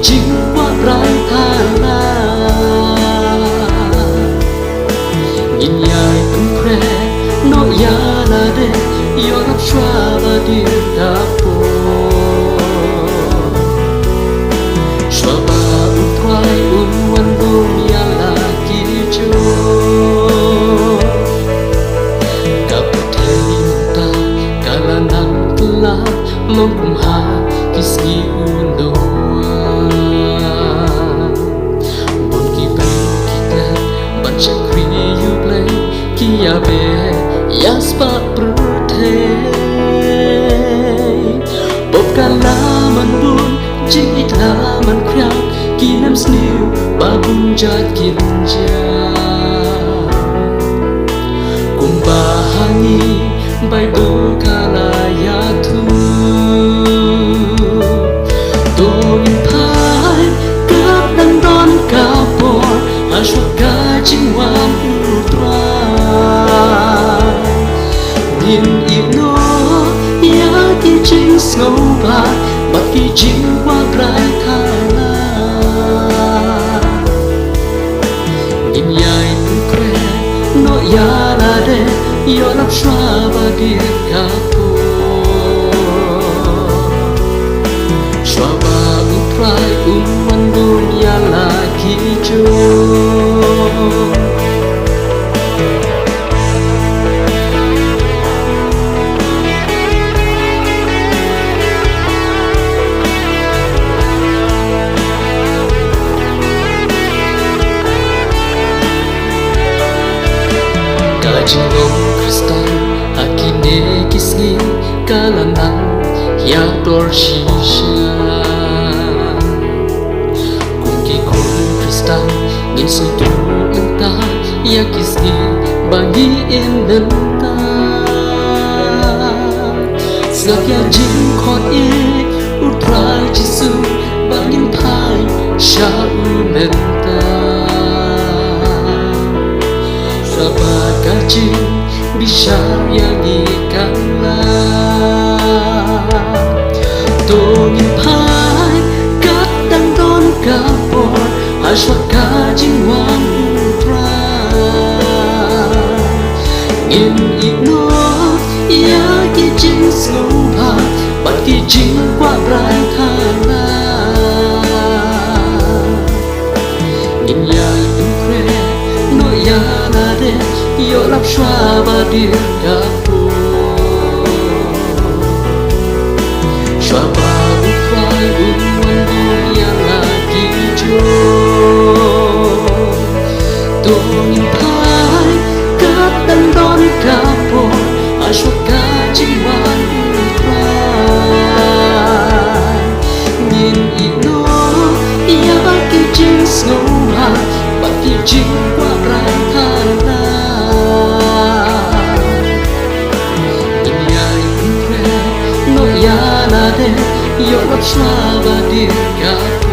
chính quá rải tha la nhìn dài vẫn khoe nó ya là để yo lấp xóa và đi đáp bộ xóa ba utrai văn bông ya là kỳ cho cả bộ thầy ta cả là nắng la mong cùng ha kisgi undo bon ki bay ki te ban chakri you play ki ya be yaspa pruthe bop kala man bun jing itla man khyak ki nam sniu ba bun jat kin ja kum ba hani bai do kala ya thu tôi thấy các đàn đón cả bò à suốt cả chính hoàng ultra nhìn ít nó ya kỳ chính sâu ba bắt kỳ chính qua trái tha la nhìn dài từng khoe nó ya là để yo lấp xóa và đi cả Try umman dunia lagi jo Kajingong kristal akine kisni kalanang ya torshisha ngin su tu enta ya kisni bagi endenta sakya jin khot e utrai jisu bangin thai sha menta sabaka jin bisa yang ikala to ngin phai kat dang don ka por Ashwaka jingwang ultra in ino ya ki jing slow pa but ki jing qua rai tha la in ya in kre no ya la de yo lap shwa ba dir da po shwa ba ultra ya la ki jo tôi thấy các đàn đón cả bò à suốt cả chính hoàng ultra nhìn ít nó ya bắt kỳ chính sâu ha bắt kỳ chính qua rai tha la nhìn dài in kre nó ya là để yo lấp xóa và đi cả